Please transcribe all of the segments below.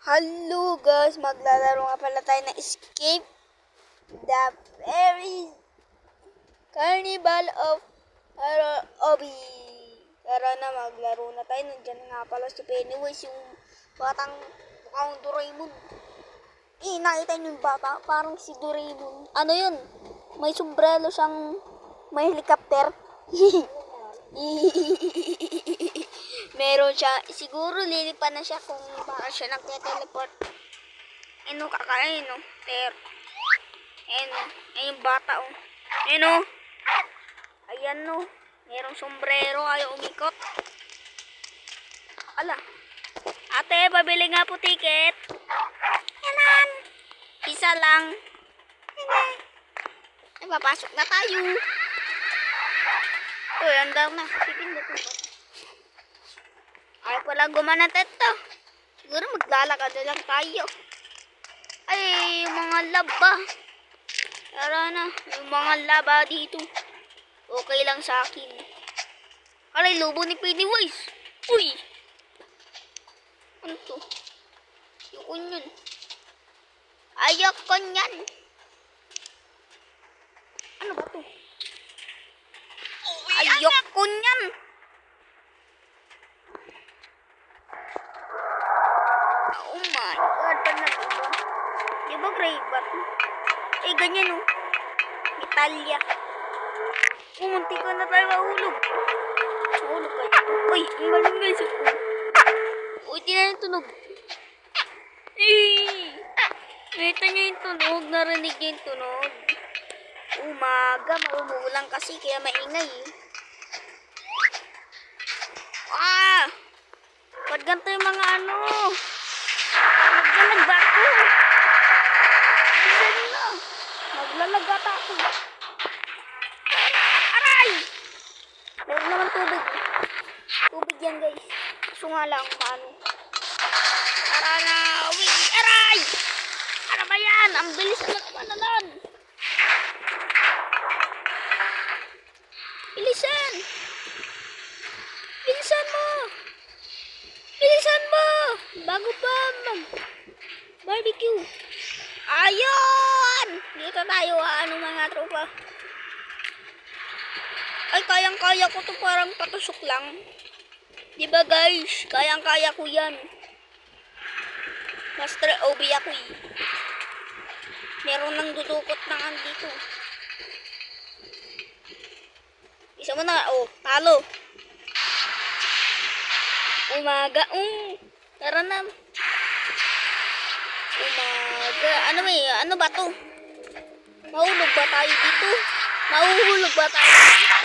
Hello guys, maglalaro nga pala tayo ng Escape the Fairy Carnival of Obi. Tara na, maglaro na tayo. Nandiyan nga pala si Pennywise, yung batang mukhang Doraemon. Nakita niyo yung bata, parang si Doraemon. Ano yun? May sombrero siyang, may helicopter. Meron siya, siguro lilipan na siya kung baka siya nagte-teleport. Ano kakain, no? Pero, ayun yung bata, oh. Ayun, oh. Ayan, no. Merong sombrero, ayaw umikot. Ala. Ate, pabili nga po ticket. Yanan. Isa lang. Ay, papasok na tayo. Uy, andang na. Sige, dito ba? Ay, pala gumanat ito. Siguro maglalakad na lang tayo. Ay, yung mga laba. Tara na, yung mga laba dito. Okay lang sa akin. Alay, lobo ni Pennywise. Uy! Ano to? Ayoko nyan. Ayoko nyan. Ano ba to? Ayoko nyan. Oh my God, paano na diba? Diba grave bat? Eh, ganyan, oh. Italia. Munti ka na tayo mahulog. Mahulog kayo. Uy, ang galing guys. Uy, tinan yung tunog. Eh, nakita niyo yung tunog. Narinig niyo yung tunog. Umaga, maumulan kasi kaya maingay. Ah! Pag ganito yung mga ano. Maglalag ba ako? Bisan na. Maglalag ata ako. Aray! Meron naman tubig. Tubig yan guys. Kaso nga lang paano. Tara na. Uwi. Aray! Ano ba yan? Ang bilis na kumanalan. Bilisan! Bilisan mo! Bilisan mo! Bago pa mag-barbecue. Ayun! Dito tayo ano mga tropa. Ay, kayang-kaya ko to, parang patusok lang. Diba guys? Kayang-kaya ko yan. Master OB ako eh. Meron nang dudukot na andito. Isa mo na, oh, talo. Umaga, tara na. Umaga, ano ba to? Mahulog ba tayo dito? Mahuhulog ba tayo dito?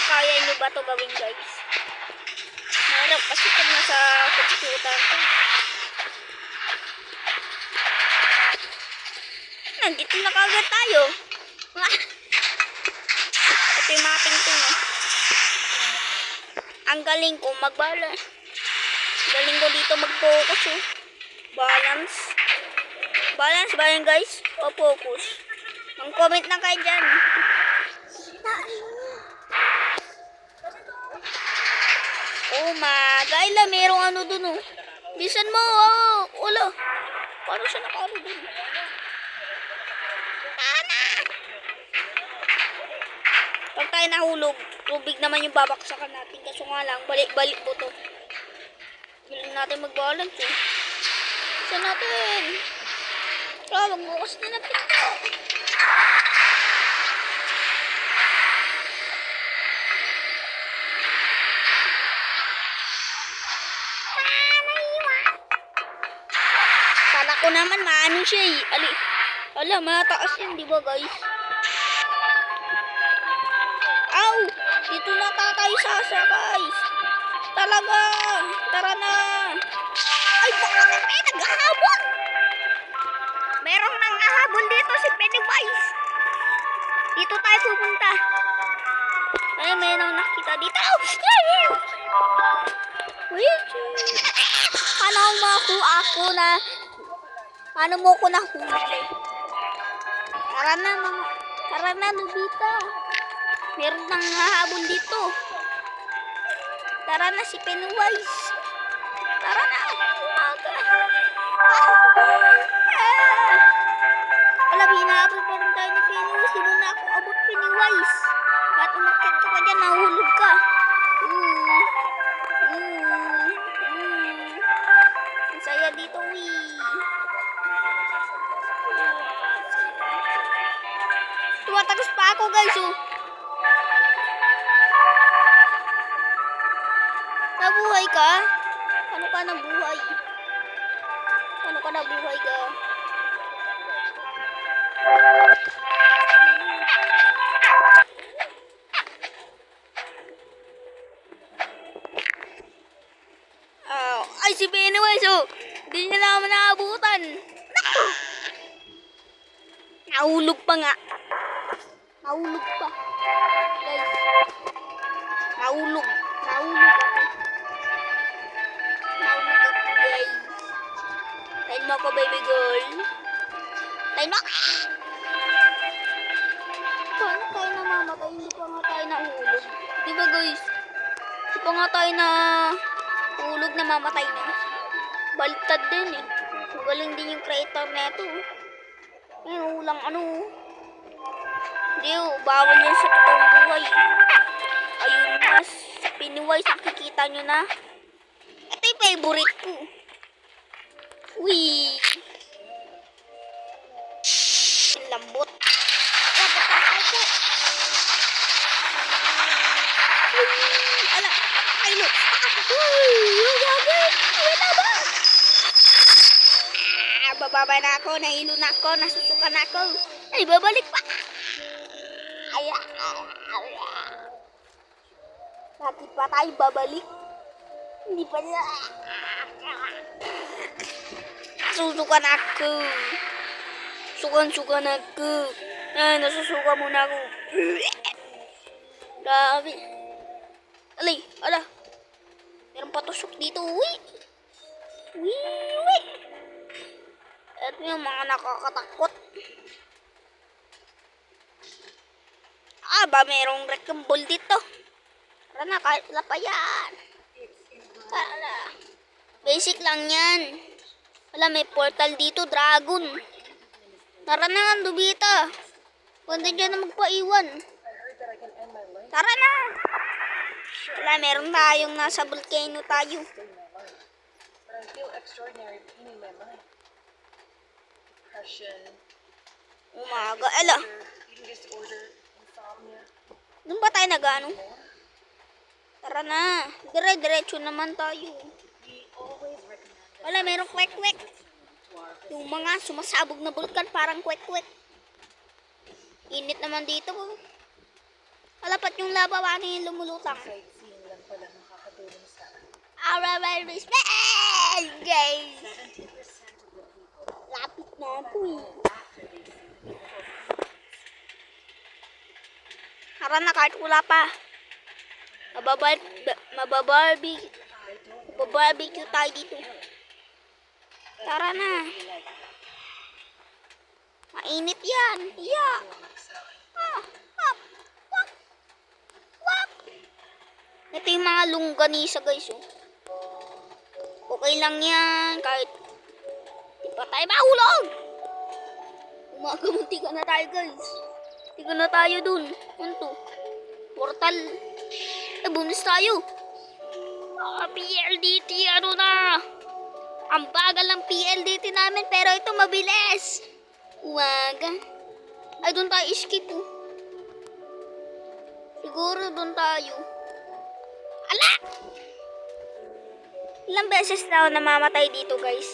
Kaya nyo ba ito gawin guys? Mahirap kasi kung nasa computer ko. Nandito na kagad tayo. Ito yung mga tingting. Ang galing ko mag-balance. Galing ko dito mag-focus. Balance. Balance ba yun guys? O focus? Mag-comment na kayo dyan. Oh my God, merong ano dun oh. Bisan mo, oh. Ulo. Paano siya nakalo dun? Tana! Pag tayo nahulog, tubig naman yung babaksakan natin. Kaso nga lang, balik-balik po to. Galing natin mag-balance eh. Saan natin? Magbukas na ng pinto. Ako naman maano siya eh. Ala, mataas yun, di ba guys? Aw! Dito na tayo sasakay. Talaga! Tara na! Ay, bakit may naghahabol? Merong nanghahabol dito si Pennywise. Dito tayo pupunta. Ay, merong nakita dito. Wait! Paano ako na... Paano mo ko nahuli? Tara na mga... Tara na, Nobita. Meron nang hahabol dito. Tara na si Pennywise. Tara na. Umaga. Wala, hinahabol pa rin tayo ni Pennywise. Di mo na ako abot, Pennywise. Kahit umakit ka pa dyan, nahulog ka. Ang saya dito, tumatagos pa ako, guys, Nabuhay ka? Ano ka nabuhay? Ano ka nabuhay ka? Ay, si Pennywise, Hindi niya naman naabutan. Nahulog pa nga. Nahulog pa. Guys. Nahulog. Nahulog ako. Nahulog ako, guys. Tayin mo ako, baby girl. Tayin mo. Paano tayo namamatay? Hindi pa nga tayo nahulog. Diba, guys? Hindi pa nga tayo nahulog na mamatay na. Baliktad din, Magaling din yung creator na ito. Ulang Hindi, bawal yan sa totoong buhay. Ayun na, sa Pennywise, nakikita nyo na. Ito yung favorite ko. Uy! Lambot. Ala, ayun. Uy! Yung gagawin! Wala ba? Bababa na ako, nahilo na ako, nasusukan na ako. Ay, babalik pa. Bakit pa tayo babalik? Hindi pa niya. Nasusukan ako. Sukan ako. Ay, nasusukan muna ako. Grabe. Alay, ala. Meron patusok dito. Uy. Ito yung mga nakakatakot. Merong wrecking ball dito. Tara na, kahit wala pa yan. Basic lang yan. Wala, may portal dito, dragon. Tara na, Nobita. Pwede dyan na magpaiwan. Tara na. Wala, meron tayong nasa volcano tayo. Umaga. Ala. Doon ba tayo nag-ano? Tara na. Dire-diretso naman tayo. Wala, merong kwek-kwek. Yung mga sumasabog na bulkan parang kwek-kwek. Init naman dito. Alapat yung lava, paano yung lumulutang? Alright, respect, guys. Lapit na ito, Tara na, kahit wala pa. Mababarbecue tayo dito. Tara na. Mainit yan. Yeah. Ito yung mga longganisa, guys. Okay lang yan. Kahit di pa tayo mahulog. Umaga, munti ka na tayo, guys. Tiga na tayo dun. Ano? Portal. Bonus tayo. PLDT, ano na? Ang bagal ng PLDT namin, pero ito mabilis. Uwaga. Ay, doon tayo skip, Siguro doon tayo. Ala! Ilang beses na ako namamatay dito, guys.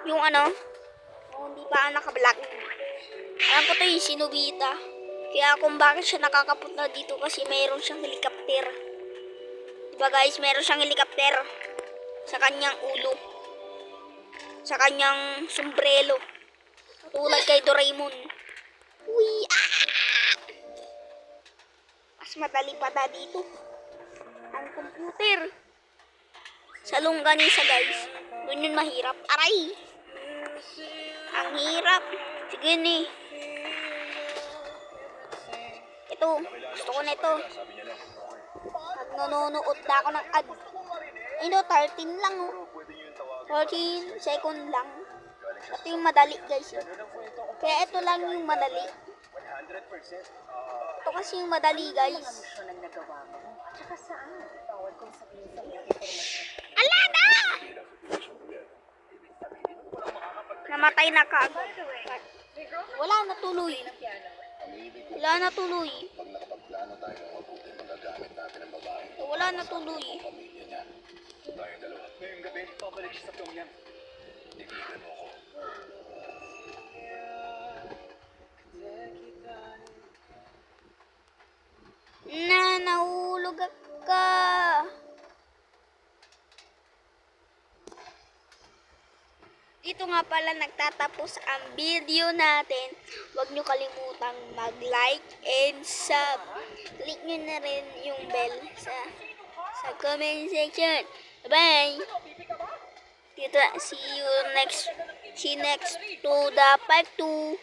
Yung hindi pa naka-black. Alam ko to yung si Nobita. Kaya kung bakit siya nakakapunta dito kasi mayroon siyang helicopter. Diba, guys, mayroon siyang helicopter sa kanyang ulo. Sa kanyang sombrero. Tulad kay Doraemon. Uy! Mas madali pa dito. Ang computer. Sa longganisa, guys. Doon yun mahirap. Aray! Ang hirap. Sige ni. ito. Gusto ko na ito. Nanonood na ako ng ad. Ito, 13 lang oh. 13 second lang. Ito yung madali guys. Kaya ito lang yung madali. Ito kasi yung madali guys. Ala na! Namatay na kaagad. Wala na tuloy. Wala na tuloy. Wala na tuloy. Ngayong gabi, babalik siya sa Pyongyang. Tigilan mo ako. Nahulog ka. Dito nga pala nagtatapos ang video natin. Huwag nyo kalimutang mag-like and sub. Click nyo na rin yung bell sa comment section. Bye! Dito, see you next to the part 2.